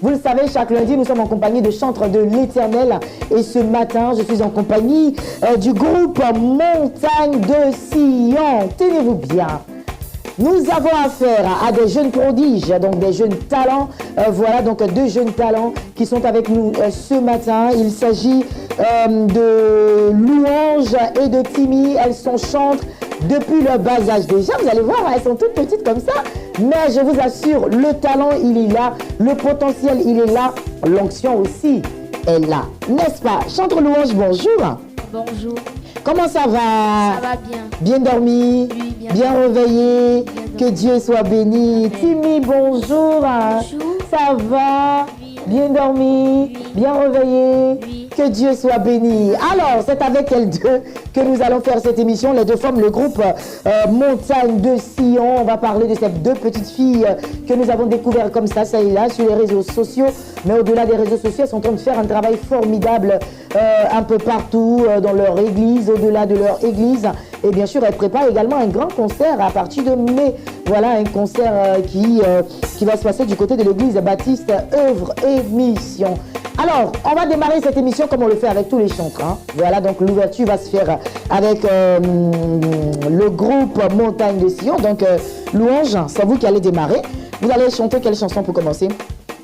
Vous le savez, chaque lundi, nous sommes en compagnie de chantres de l'Éternel. Et ce matin, je suis en compagnie du groupe Montagne de Sion. Tenez-vous bien. Nous avons affaire à des jeunes prodiges, donc des jeunes talents. Voilà donc deux jeunes talents qui sont avec nous ce matin. Il s'agit de Louange et de Timmy. Elles sont chantres depuis leur bas âge déjà. Vous allez voir, elles sont toutes petites comme ça. Mais je vous assure, le talent, il est là. Le potentiel, il est là. L'onction aussi est là. N'est-ce pas? Chantre Louange, bonjour. Bonjour. Comment ça va? Ça va bien. Bien dormi? Oui, bien réveillé? Que Dieu soit béni. Amen. Timmy, bonjour. Bonjour. Ça va? Oui. Bien dormi? Oui. Bien réveillé? Oui. Que Dieu soit béni. Alors, c'est avec elles deux que nous allons faire cette émission. Les deux forment le groupe Montagne de Sion. On va parler de ces deux petites filles que nous avons découvertes comme ça et là, sur les réseaux sociaux. Mais au-delà des réseaux sociaux, elles sont en train de faire un travail formidable un peu partout dans leur église, au-delà de leur église. Et bien sûr, elles préparent également un grand concert à partir de mai. Voilà, un concert qui va se passer du côté de l'église baptiste Œuvre et Mission. Alors, on va démarrer cette émission comme on le fait avec tous les chantres. Hein. Voilà, donc l'ouverture va se faire avec le groupe Montagne de Sion. Donc, Louange, c'est vous qui allez démarrer. Vous allez chanter quelle chanson pour commencer?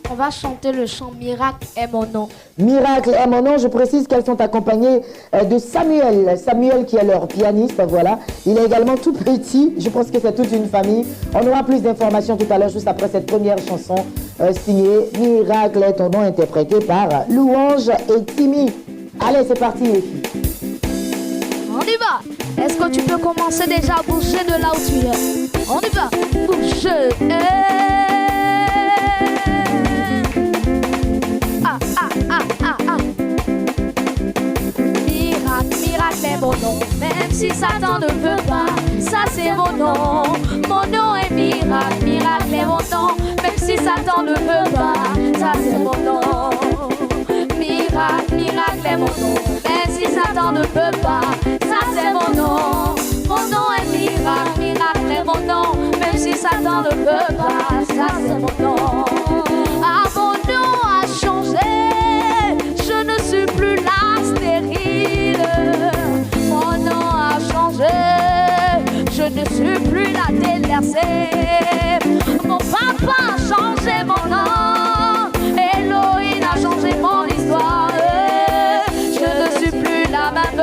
On va chanter le chant Miracle est mon nom. Miracle est mon nom. Je précise qu'elles sont accompagnées de Samuel. Samuel qui est leur pianiste, voilà. Il est également tout petit. Je pense que c'est toute une famille. On aura plus d'informations tout à l'heure, juste après cette première chanson signée Miracle est ton nom, interprétée par Louange et Timmy. Allez, c'est parti les filles. On y va. Est-ce que tu peux commencer déjà à bouger de là où tu es? On y va. Bouger. Miracle est mon nom, même si Satan ne veut pas, ça c'est mon nom. Mon nom est miracle, miracle est mon nom, même si Satan ne veut pas, ça c'est mon nom. Miracle, miracle est mon nom, même si Satan ne veut pas, ça c'est mon nom. Mon nom est miracle, miracle est mon nom, même si Satan ne veut pas, ça c'est mon nom. Ah, mon nom a changé, je ne suis plus la stérile. Mon nom a changé, je ne suis plus la délaissée. Mon papa a changé mon nom, Elohim a changé mon histoire. Je ne suis plus la même,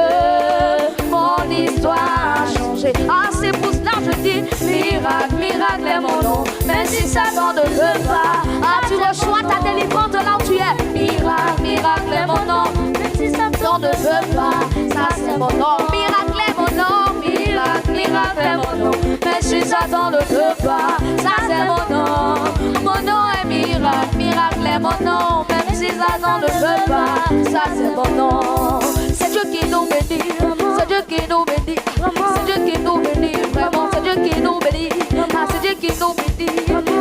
mon histoire a changé. Ah, c'est pour cela que je dis miracle, miracle est mon nom, même si Satan ne veut pas. Ah, tu reçois ta délivrance de là où tu es. Miracle, miracle est mon nom, même si Satan ne veut pas. Ça c'est mon nom, miracle est mon nom, miracle, miracle est mon nom, même si Satan ne veut pas. Ça c'est mon nom, mon nom est miracle, miracle est mon nom, même si Satan ne veut pas. Ça c'est mon nom. C'est Dieu qui nous bénit, c'est Dieu qui nous bénit, c'est Dieu qui nous bénit, vraiment c'est Dieu qui nous bénit. Ah, c'est Dieu qui nous bénit,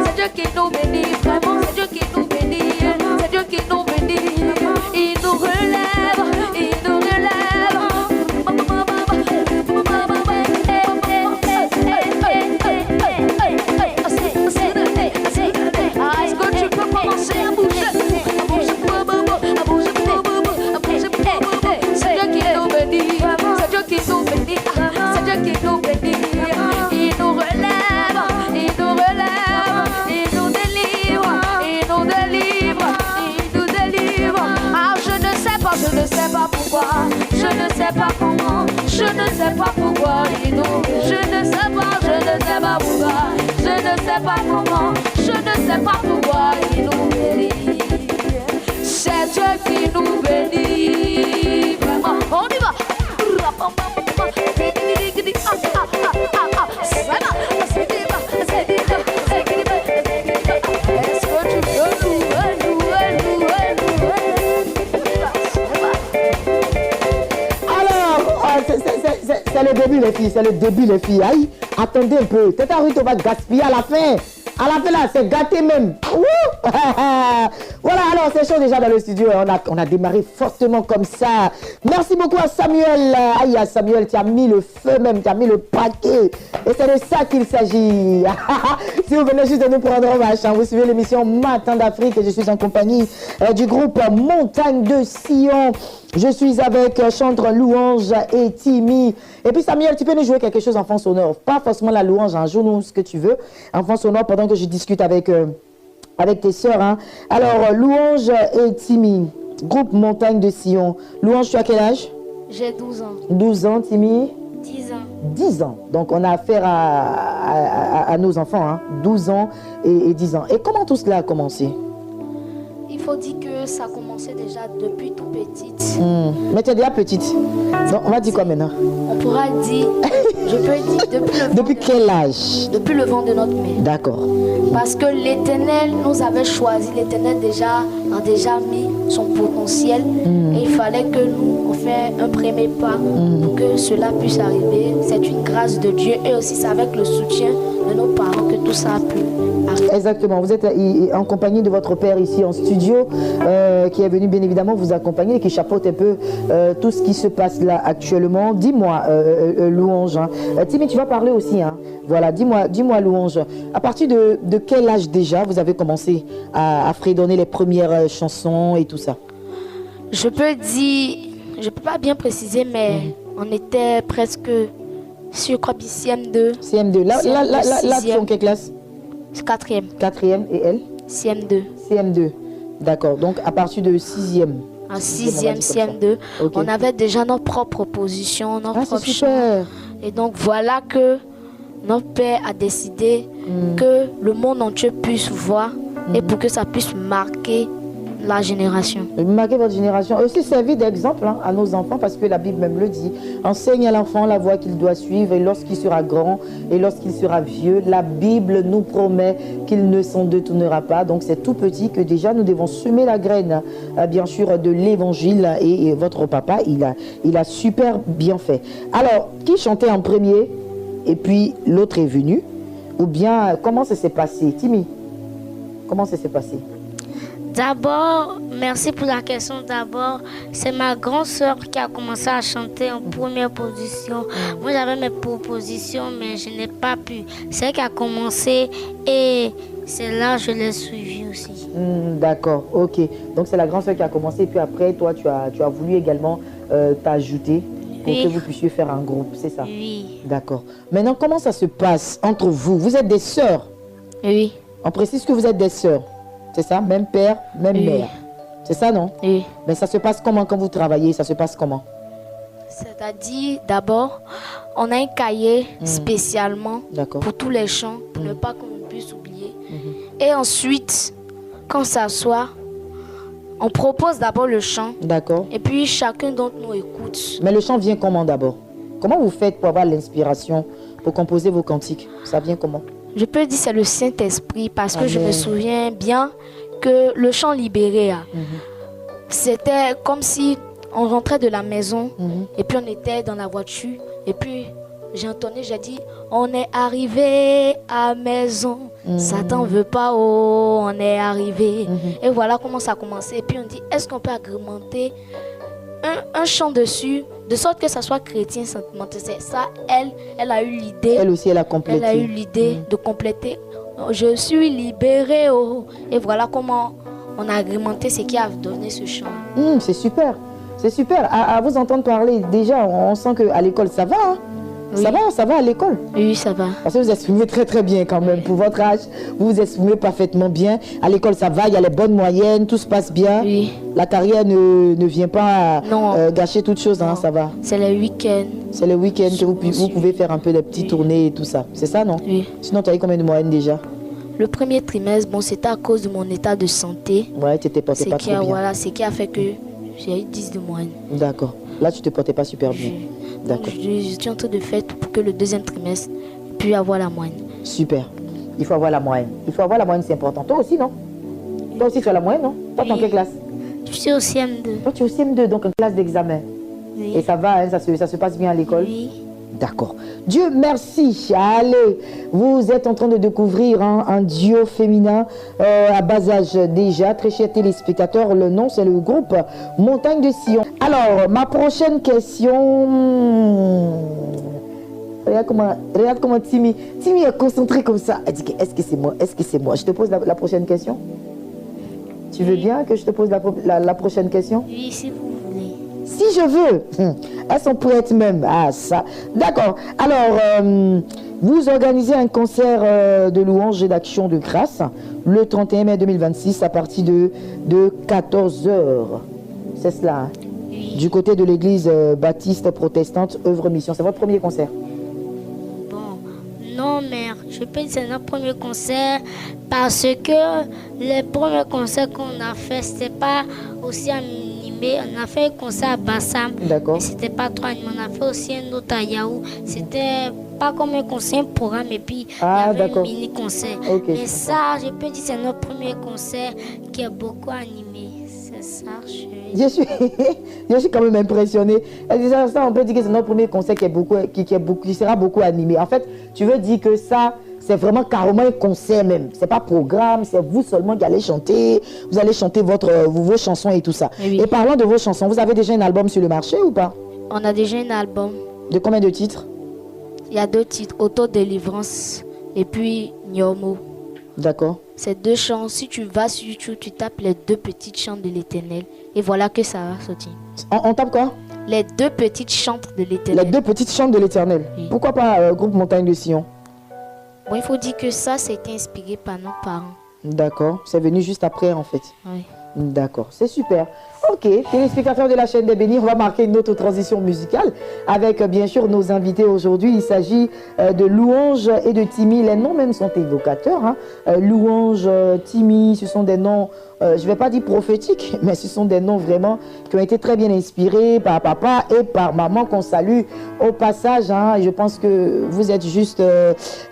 c'est Dieu qui nous bénit, vraiment c'est Dieu qui nous bénit, c'est Dieu qui nous bénit. Il nous relève, il nous relève. Est-ce que tu peux commencer à bouger? C'est Dieu qui nous bénit, c'est Dieu qui nous bénit, c'est Dieu qui nous bénit. Il nous relève, il nous relève, il nous délivre, il nous délivre, il nous délivre. Ah, je ne sais pas pourquoi, je ne sais pas comment, je ne sais pas pourquoi il nous, je ne sais pas pourquoi, je ne sais pas comment, je ne sais pas pourquoi il nous bénit. C'est Dieu qui nous bénit. Vraiment, on y va. Est-ce que tu peux Alors, c'est le début les filles, c'est le début les filles. Aïe, attendez un peu. Tata Ruth, on va gaspiller à la fin. À la fin là, c'est gâté même. Ouh. Voilà, alors Alors, c'est chaud déjà dans le studio. On a démarré fortement comme ça. Merci beaucoup à Samuel. Aïe, Samuel, tu as mis le feu même, tu as mis le paquet. Et c'est de ça qu'il s'agit. Si vous venez juste de nous prendre en marche, vous suivez l'émission Matin d'Afrique et je suis en compagnie du groupe Montagne de Sion. Je suis avec Chantre, Louange et Timmy. Et puis Samuel, tu peux nous jouer quelque chose en fond sonore. Pas forcément la louange, joue-nous ce que tu veux. En fond sonore pendant que je discute avec tes sœurs. Hein. Alors, Louange et Timmy, groupe Montagne de Sion. Louange, tu as quel âge? J'ai 12 ans. 12 ans, Timmy? 10 ans. 10 ans. Donc, on a affaire à nos enfants. Hein. 12 ans et 10 ans. Et comment tout cela a commencé? Il faut dire que ça a commencé déjà depuis tout petite. Mais tu es déjà petite. Donc, on va dire quoi maintenant? On pourra dire, je peux dire depuis quel âge? Depuis le vent de notre mère. D'accord. Parce que l'Éternel nous avait choisi, l'Éternel a déjà mis son potentiel et il fallait que nous on fait un premier pas pour que cela puisse arriver. C'est une grâce de Dieu et aussi c'est avec le soutien de nos parents que tout ça a pu arriver. Exactement, vous êtes en compagnie de votre père ici en studio qui est venu bien évidemment vous accompagner et qui chapeaute un peu tout ce qui se passe là actuellement. Dis-moi Louange, hein. Timmy, tu vas parler aussi, hein. Voilà, dis-moi Louange, à partir de quel âge déjà vous avez commencé à fredonner les premières chansons et tout ça? Je peux dire, je peux pas bien préciser, mais on était presque sur CM2. CM2, là tu es en quelle classe? 4e. 4e et elle? CM2. CM2, d'accord, donc à partir de 6e. En 6e, CM2, okay. On avait déjà notre propre position, notre propre chant. Et donc voilà que notre père a décidé que le monde entier puisse voir et pour que ça puisse marquer la génération. Marquer votre génération. Aussi servir d'exemple à nos enfants parce que la Bible même le dit. Enseigne à l'enfant la voie qu'il doit suivre et lorsqu'il sera grand et lorsqu'il sera vieux, la Bible nous promet qu'il ne s'en détournera pas. Donc c'est tout petit que déjà nous devons semer la graine, bien sûr, de l'évangile et votre papa, il a super bien fait. Alors, qui chantait en premier et puis l'autre est venu? Ou bien, comment ça s'est passé? Timmy, comment ça s'est passé? D'abord, merci pour la question. D'abord, c'est ma grande soeur qui a commencé à chanter en première position. Moi, j'avais mes propositions, mais je n'ai pas pu. C'est elle qui a commencé et c'est là que je l'ai suivi aussi. D'accord, ok. Donc, c'est la grande soeur qui a commencé. Et puis après, toi, tu as voulu également t'ajouter pour que vous puissiez faire un groupe, c'est ça? Oui. D'accord. Maintenant, comment ça se passe entre vous? Vous êtes des sœurs? Oui. On précise que vous êtes des sœurs. C'est ça? Même père, même mère. C'est ça, non? Oui. Mais ça se passe comment quand vous travaillez? Ça se passe comment? C'est-à-dire, d'abord, on a un cahier spécialement pour tous les chants, pour ne pas qu'on puisse oublier. Et ensuite, quand on s'assoit, on propose d'abord le chant. D'accord. Et puis, chacun d'entre nous écoute. Mais le chant vient comment d'abord? Comment vous faites pour avoir l'inspiration, pour composer vos cantiques? Ça vient comment? Je peux dire c'est le Saint-Esprit parce que je me souviens bien que le chant libéré, c'était comme si on rentrait de la maison et puis on était dans la voiture et puis j'ai entendu, j'ai dit on est arrivé à maison, Satan veut pas, oh on est arrivé. Et voilà comment ça a commencé. Et puis on dit est-ce qu'on peut agrémenter un chant dessus, de sorte que ça soit chrétien sentimental. C'est ça, elle a eu l'idée. Elle aussi, elle a complété. Elle a eu l'idée de compléter. Je suis libérée, oh. Et voilà comment on a agrémenté ce qui a donné ce chant. C'est super. C'est super. À vous entendre parler, déjà, on sent qu'à l'école, ça va. Hein? Oui. Ça va à l'école? Oui, ça va. Parce que vous exprimez très très bien quand même. Pour votre âge, vous vous exprimez parfaitement bien. À l'école, ça va, il y a les bonnes moyennes, tout se passe bien. Oui. La carrière ne vient pas gâcher toute chose, hein, ça va. C'est le week-end. C'est le week-end que vous pouvez faire un peu des petites tournées et tout ça. C'est ça, non? Oui. Sinon, tu as eu combien de moyennes déjà? Le premier trimestre, bon, c'était à cause de mon état de santé. Ouais, tu t'es porté pas trop bien. Voilà, c'est qui a fait que j'ai eu 10 de moyenne. D'accord. Là, tu te portais pas super bien. D'accord. Je suis en train de faire pour que le deuxième trimestre puisse avoir la moyenne. Super. Il faut avoir la moyenne. Il faut avoir la moyenne, c'est important. Toi aussi, non? Toi aussi, tu as la moyenne, non? Toi, tu es en quelle classe? Je suis au CM2. Toi, tu es au CM2, donc en classe d'examen. Oui. Et ça va, hein, ça se passe bien à l'école? Oui. D'accord. Dieu merci. Allez, vous êtes en train de découvrir un duo féminin à bas âge déjà. Très chers téléspectateurs, le nom c'est le groupe Montagne de Sion. Alors, ma prochaine question... Regarde comment Timmy est concentré comme ça. Elle dit, est-ce que c'est moi? Est-ce que c'est moi? Je te pose la prochaine question. Tu veux bien que je te pose la prochaine question? Oui, si vous voulez. Si je veux. Elles sont prêtes même. Ah, ça. D'accord. Alors, vous organisez un concert de louange et d'action de grâce le 31 mai 2026 à partir de 14h. C'est cela, hein? Oui. Du côté de l'église baptiste protestante Œuvre Mission. C'est votre premier concert? Non, mère, je peux dire que c'est notre premier concert parce que les premiers concerts qu'on a fait, c'était pas aussi animé. On a fait un concert à Bassam, D'accord. mais c'était pas trop animé. On a fait aussi un autre à Yahoo. C'était pas comme un concert, un programme, et puis il y avait un mini-concert. Okay. Mais ça, je peux dire que c'est notre premier concert qui est beaucoup animé. C'est ça, je suis quand même impressionnée. Elle dit ça, on peut dire que c'est notre premier concert qui sera beaucoup animé. En fait, tu veux dire que ça, c'est vraiment carrément un concert même. C'est pas programme, c'est vous seulement qui allez chanter. Vous allez chanter vos chansons et tout ça. Oui. Et parlant de vos chansons, vous avez déjà un album sur le marché ou pas? On a déjà un album. De combien de titres? Il y a 2 titres, Autodélivrance et puis Nyomo. D'accord. Ces 2 chants, si tu vas sur YouTube, tu tapes les 2 petites chants de l'Éternel et voilà que ça va sortir. On tape quoi? Les 2 petites chantes de l'Éternel. Les 2 petites chants de l'Éternel. Oui. Pourquoi pas groupe Montagne de Sion? Bon, il faut dire que ça, c'était inspiré par nos parents. D'accord. C'est venu juste après en fait. Oui. D'accord, c'est super. Ok, téléspectateurs de la chaîne des Bénis, on va marquer une autre transition musicale avec bien sûr nos invités aujourd'hui. Il s'agit de Louange et de Timmy. Les noms même sont évocateurs. Hein. Louange, Timmy, ce sont des noms, je ne vais pas dire prophétiques, mais ce sont des noms vraiment qui ont été très bien inspirés par papa et par maman qu'on salue au passage. Hein. Je pense que vous êtes juste,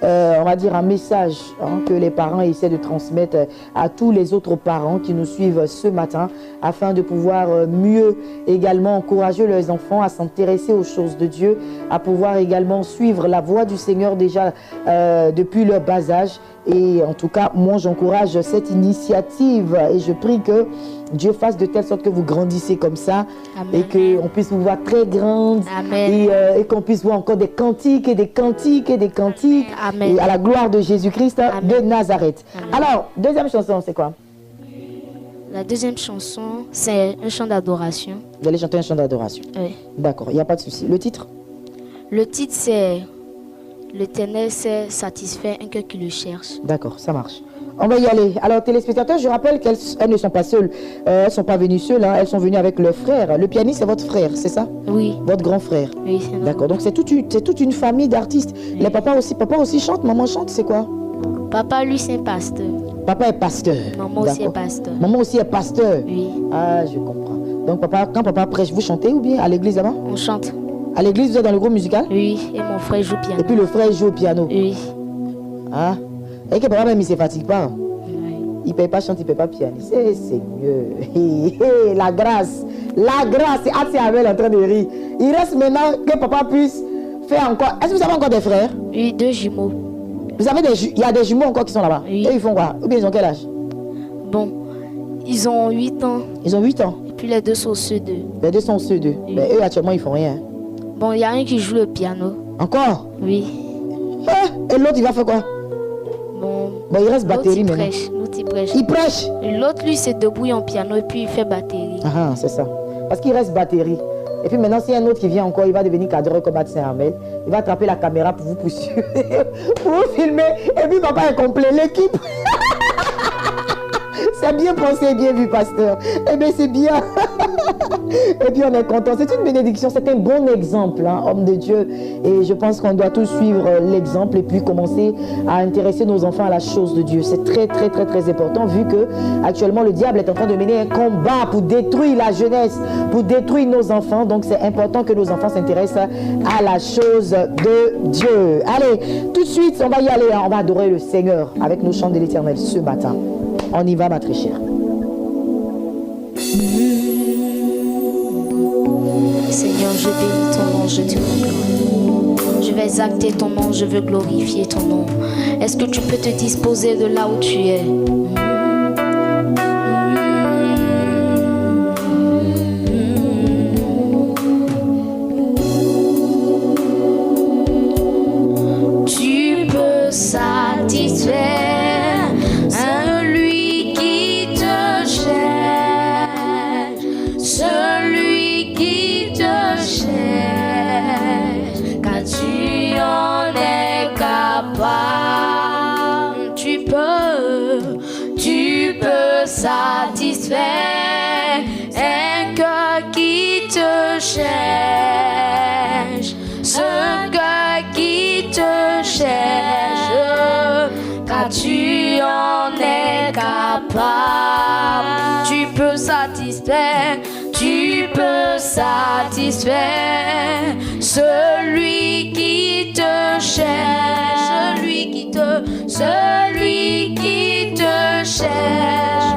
on va dire, un message hein, que les parents essaient de transmettre à tous les autres parents qui nous suivent ce matin afin de pouvoir mieux également encourager leurs enfants à s'intéresser aux choses de Dieu, à pouvoir également suivre la voie du Seigneur déjà depuis leur bas âge. Et en tout cas, moi j'encourage cette initiative et je prie que Dieu fasse de telle sorte que vous grandissez comme ça. Amen. Et qu'on puisse vous voir très grande. Amen. Et qu'on puisse voir encore des cantiques et des cantiques et des cantiques. Amen. Et à la gloire de Jésus-Christ de Nazareth. Amen. Alors, deuxième chanson, c'est quoi? La deuxième chanson, c'est un chant d'adoration. Vous allez chanter un chant d'adoration? Oui. D'accord, il n'y a pas de souci. Le titre? Le titre, c'est L'Éternel s'est satisfait, un cœur qui le cherche. D'accord, ça marche. On va y aller. Alors, téléspectateurs, je rappelle qu'elles ne sont pas seules. Elles ne sont pas venues seules. Hein. Elles sont venues avec leur frère. Le pianiste, c'est votre frère, c'est ça? Oui. Votre grand frère? Oui, c'est d'accord. Donc, c'est toute une famille d'artistes. Oui. Les papa aussi chante, maman chante, c'est quoi? Papa, lui, c'est un pasteur. Papa est pasteur. Maman aussi est pasteur. Maman aussi est pasteur? Oui. Ah, je comprends. Donc, quand papa prêche, vous chantez ou bien à l'église là-bas? On chante. À l'église, vous êtes dans le groupe musical? Oui, et mon frère joue au piano. Et puis le frère joue au piano? Oui. Ah, et que papa même il ne se fatigue pas? Oui. Il ne paye pas chanter, il ne paye pas pianister. C'est mieux. La grâce. La grâce. C'est Abel en train de rire. Il reste maintenant que papa puisse faire encore. Est-ce que vous avez encore des frères? Oui, 2 jumeaux. Vous avez il y a des jumeaux encore qui sont là-bas? Oui. Et ils font quoi? Ou bien ils ont quel âge? Bon, ils ont 8 ans. Ils ont 8 ans? Et puis les 2 sont ceux d'eux. Les 2 sont ceux d'eux. Oui. Mais eux actuellement ils font rien. Bon, il y a un qui joue le piano. Encore? Oui. Et l'autre il va faire quoi? Bon, il reste batterie maintenant. L'autre il prêche. Il prêche? L'autre lui c'est debout en piano et puis il fait batterie. Ah, c'est ça. Parce qu'il reste batterie. Et puis maintenant, s'il y a un autre qui vient encore, il va devenir cadreur comme Saint-Armel. Il va attraper la caméra pour vous poursuivre, pour vous filmer. Et puis papa est complet, l'équipe. C'est bien pensé et bien vu, pasteur. Eh bien, c'est bien. Et puis, on est content. C'est une bénédiction. C'est un bon exemple, hein, homme de Dieu. Et je pense qu'on doit tous suivre l'exemple et puis commencer à intéresser nos enfants à la chose de Dieu. C'est très, très, très, très important vu que actuellement, le diable est en train de mener un combat pour détruire la jeunesse, pour détruire nos enfants. Donc, c'est important que nos enfants s'intéressent à la chose de Dieu. Allez, tout de suite, on va y aller. Hein. On va adorer le Seigneur avec nos chants de l'Éternel ce matin. On y va, ma très chère. Seigneur, je bénis ton nom, je te rends gloire. Je vais exalter ton nom, je veux glorifier ton nom. Est-ce que tu peux te disposer de là où tu es? Tu peux satisfaire celui qui te cherche, celui qui te cherche, car tu en es capable. Tu peux satisfaire un cœur qui te cherche, ce cœur qui te cherche, car tu en es capable. Tu peux satisfaire celui qui te cherche, celui qui te cherche,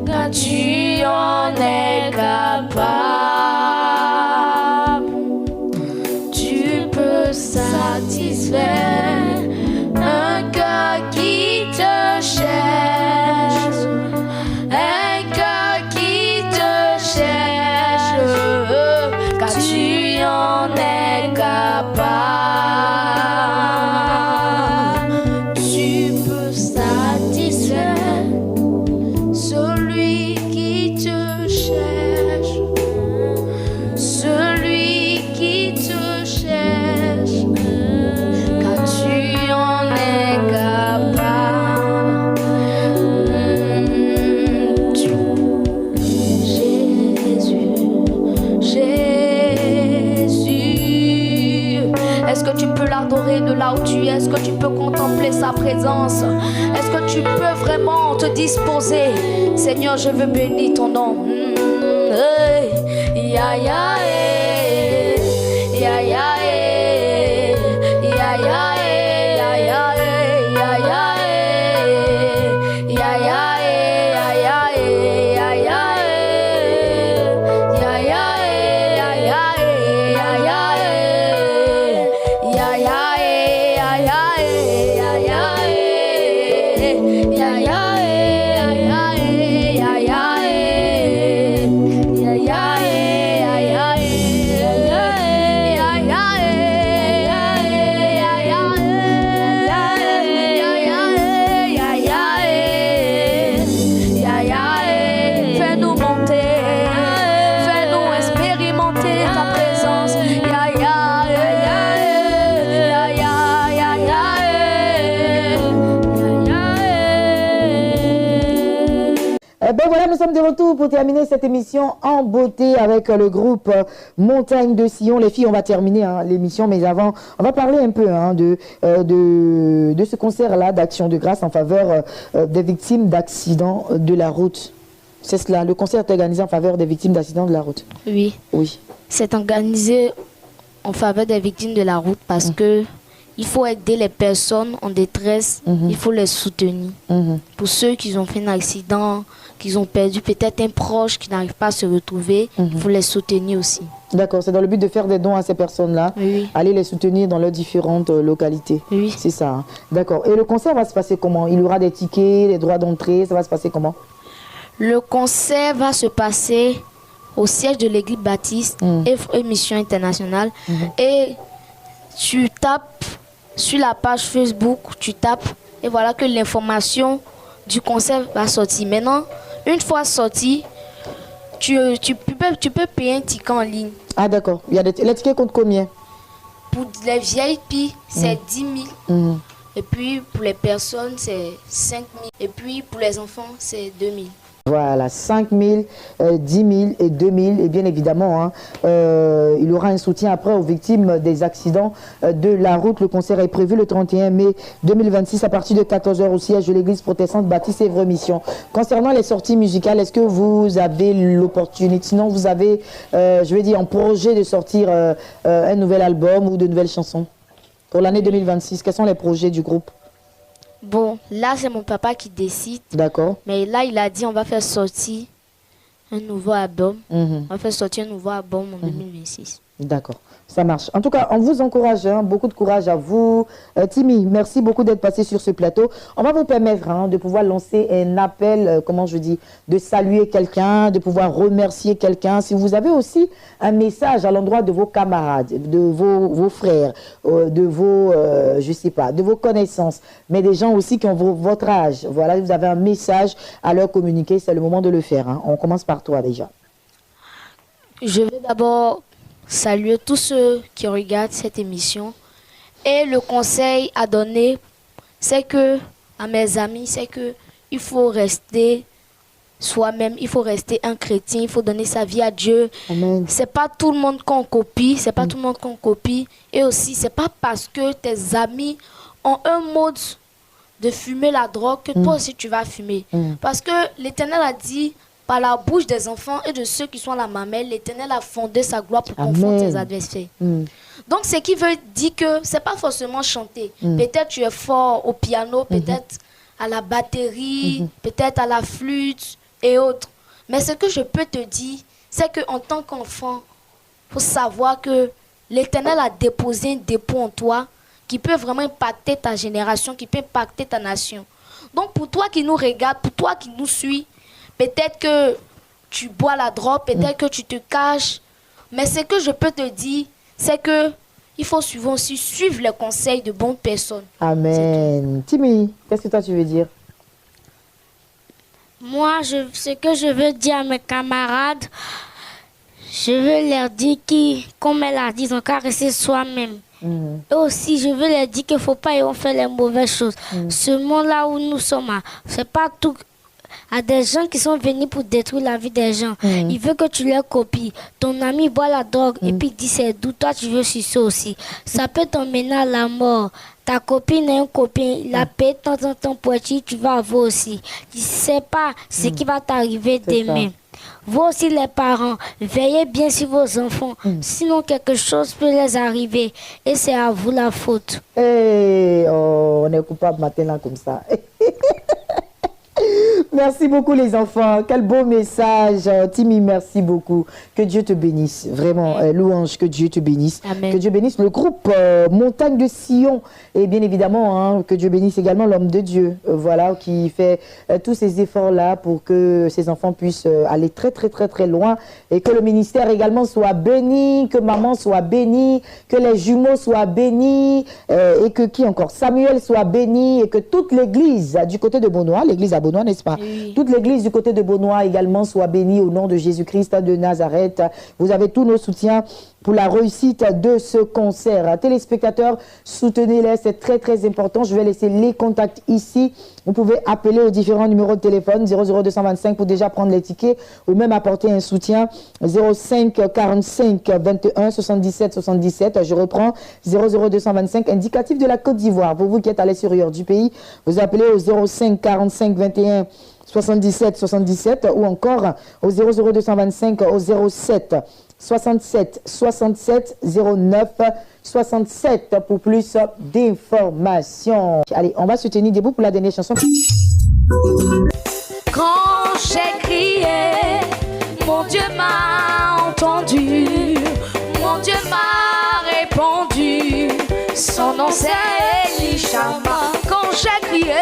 car tu en es capable. Tu peux satisfaire un cœur qui te cherche, un cœur qui te cherche, car tu en es capable. Tu peux satisfaire celui qui te cherche, celui qui te cherche, car tu en es capable. Jésus, est-ce que tu peux l'adorer de là où tu es? Est-ce que tu peux contempler sa présence? Est-ce que tu peux vraiment te disposer? Seigneur, je veux bénir ton nom. Hey. Ya, ya, eh. Ya, ya, eh. Ya, ya, eh. Ya, ya, eh. Ya, ya, eh. Ya, ya, eh. Ya, ya, eh. Ya, ya, eh. Ya, ya, eh. Ya, ya, eh. Ya, ya, eh. Ya, ya, eh. Ya, ya, eh. Ya, ya, eh. Ya, ya, eh. Ya, ya, eh. Ya, ya, fais-nous monter, fais-nous expérimenter ta présence. Ya, ya, ya, ya, ya, ya, Eh ben voilà, nous sommes de retour pour terminer cette émission en beauté avec le groupe Montagne de Sion. Les filles, on va terminer l'émission, mais avant, on va parler un peu de ce concert-là d'Action de grâce en faveur des victimes d'accidents de la route. C'est cela, le concert est organisé en faveur des victimes d'accidents de la route. Oui. Oui. C'est organisé en faveur des victimes de la route parce que il faut aider les personnes en détresse, il faut les soutenir. Pour ceux qui ont fait un accident, qui ont perdu peut-être un proche qui n'arrive pas à se retrouver, il faut les soutenir aussi. D'accord, c'est dans le but de faire des dons à ces personnes-là, Oui. aller les soutenir dans leurs différentes localités. Oui. C'est ça. Hein. D'accord. Et le concert va se passer comment? Il y aura des tickets, des droits d'entrée, ça va se passer comment? Le concert va se passer au siège de l'église baptiste et Mission Internationale. Et tu tapes sur la page Facebook, tu tapes et voilà que l'information du concert va sortir. Maintenant, une fois sorti, tu peux payer un ticket en ligne. Ah d'accord. Les tickets comptent combien? Pour les VIP, c'est 10 000. Et puis pour les personnes, c'est 5 000. Et puis pour les enfants, c'est 2 000. Voilà, 5 000, 10 000 et 2 000. Et bien évidemment, il y aura un soutien après aux victimes des accidents de la route. Le concert est prévu le 31 mai 2026 à partir de 14 h au siège de l'église protestante Baptiste Èvre Mission. Concernant les sorties musicales, est-ce que vous avez l'opportunité, sinon vous avez, je vais dire, un projet de sortir un nouvel album ou de nouvelles chansons pour l'année 2026? Quels sont les projets du groupe? Bon, là, c'est mon papa qui décide. D'accord. Mais là, il a dit on va faire sortir un nouveau album. On va faire sortir un nouveau album en 2026. D'accord, ça marche. En tout cas, on vous encourage, hein, beaucoup de courage à vous. Timmy, merci beaucoup d'être passé sur ce plateau. On va vous permettre de pouvoir lancer un appel, comment je dis, de saluer quelqu'un, de pouvoir remercier quelqu'un. Si vous avez aussi un message à l'endroit de vos camarades, de vos frères, de vos, je sais pas, de vos connaissances, mais des gens aussi qui ont votre âge. Voilà, vous avez un message à leur communiquer, c'est le moment de le faire. Hein. On commence par toi déjà. Je vais d'abord saluer tous ceux qui regardent cette émission. Et le conseil à donner, c'est que, à mes amis, c'est que il faut rester soi-même, il faut rester un chrétien, il faut donner sa vie à Dieu. Amen. C'est pas tout le monde qu'on copie, c'est pas tout le monde qu'on copie. Et aussi, c'est pas parce que tes amis ont un mode de fumer la drogue que toi aussi tu vas fumer. Parce que l'Éternel a dit, par la bouche des enfants et de ceux qui sont à la mamelle, l'Éternel a fondé sa gloire pour confondre ses adversaires. Donc, ce qui veut dire que c'est pas forcément chanter. Peut-être tu es fort au piano, peut-être à la batterie, peut-être à la flûte et autres. Mais ce que je peux te dire, c'est qu'en tant qu'enfant, il faut savoir que l'Éternel a déposé un dépôt en toi qui peut vraiment impacter ta génération, qui peut impacter ta nation. Donc, pour toi qui nous regarde, pour toi qui nous suis, peut-être que tu bois la drogue, peut-être que tu te caches. Mais ce que je peux te dire, c'est que il faut souvent aussi suivre les conseils de bonnes personnes. Amen. Timmy, qu'est-ce que toi tu veux dire? Moi, ce que je veux dire à mes camarades, je veux leur dire qu'ils, comme elle a dit, ils ont qu'à rester soi-même. Et aussi, je veux leur dire qu'il ne faut pas faire les mauvaises choses. Ce monde-là où nous sommes, c'est pas tout. À des gens qui sont venus pour détruire la vie des gens. Il veut que tu leur copies. Ton ami boit la drogue et puis il dit c'est doux. Toi, tu veux sucer aussi. Ça peut t'emmener à la mort. Ta copine est un copain. Il a payé de temps en temps pour être, tu vas avoir aussi. Tu ne sais pas ce qui va t'arriver demain. Vous aussi les parents, veillez bien sur vos enfants. Sinon, quelque chose peut les arriver. Et c'est à vous la faute. Hey, oh, on est coupable maintenant comme ça. Merci beaucoup les enfants, quel beau message. Timmy, merci beaucoup. Que Dieu te bénisse, vraiment, louange, que Dieu te bénisse. Amen. Que Dieu bénisse le groupe Montagne de Sion. Et bien évidemment, que Dieu bénisse également l'homme de Dieu, voilà, qui fait tous ces efforts-là pour que ces enfants puissent aller très très très très loin. Et que le ministère également soit béni, que maman soit bénie, que les jumeaux soient bénis, et que qui encore? Samuel soit béni, et que toute l'église du côté de Beaunois, l'église à Beaunois, n'est-ce pas? Oui. Toute l'église du côté de Beaunois également soit bénie au nom de Jésus-Christ de Nazareth. Vous avez tous nos soutiens pour la réussite de ce concert. Téléspectateurs, soutenez-les, c'est très très important. Je vais laisser les contacts ici. Vous pouvez appeler aux différents numéros de téléphone 00225 pour déjà prendre les tickets ou même apporter un soutien 05 45 21 77 77. Je reprends 00225 indicatif de la Côte d'Ivoire. Pour vous qui êtes à l'extérieur du pays, vous appelez au 05 45 21 77 77 ou encore au 00225 au 07 67 67 09 67 pour plus d'informations. Allez, on va se tenir debout pour la dernière chanson. Quand j'ai crié, mon Dieu m'a entendu, mon Dieu m'a répondu, son nom c'est Elishama. Quand j'ai crié,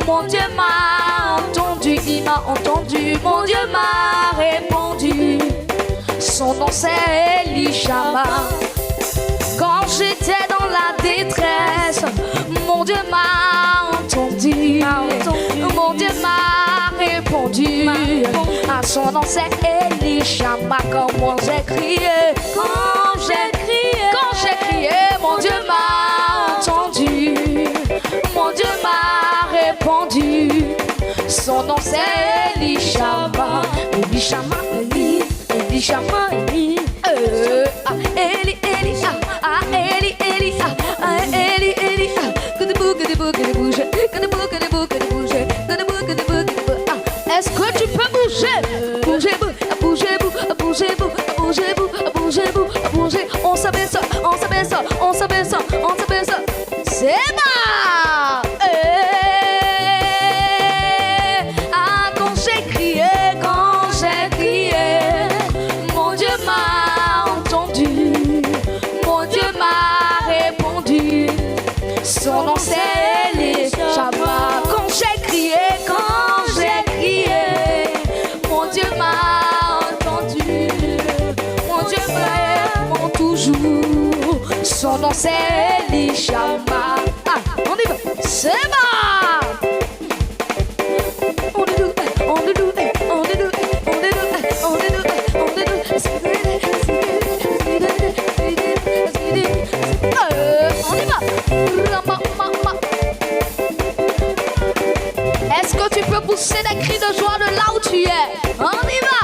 mon Dieu m'a entendu, il m'a entendu, mon Dieu m'a répondu, son nom c'est Elishama. Quand j'étais dans la détresse, mon Dieu m'a entendu, mon Dieu m'a répondu, à son nom c'est Elishama. Comment j'ai crié, quand j'ai crié, mon Dieu m'a entendu, mon Dieu m'a répondu, son nom c'est Elishama. Elishama, Eli, Elishama, Eli, Eli, Eli, Eli, Eli, Eli, Eli, est-ce que tu peux bouger? Bougez, bougez, bougez, bougez, bougez, bougez, on s'abaisse, on s'abaisse, on s'abaisse, on s'abaisse. C'est ma. Quand j'ai crié, jour. Son nom c'est Elishama. Ah, on y va. C'est bon. On est doux, on est doux, on est doux, on est doux, on est doux, on est doux. On y va. Est-ce que tu peux pousser des cris de joie de là où tu es? On y va.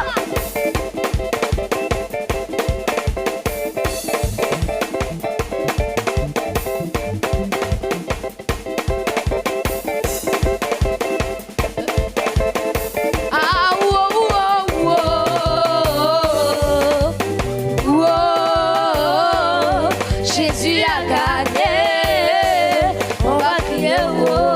Ah, wow, wow, wow. Wow. Jésus a gagné. On va crier wow.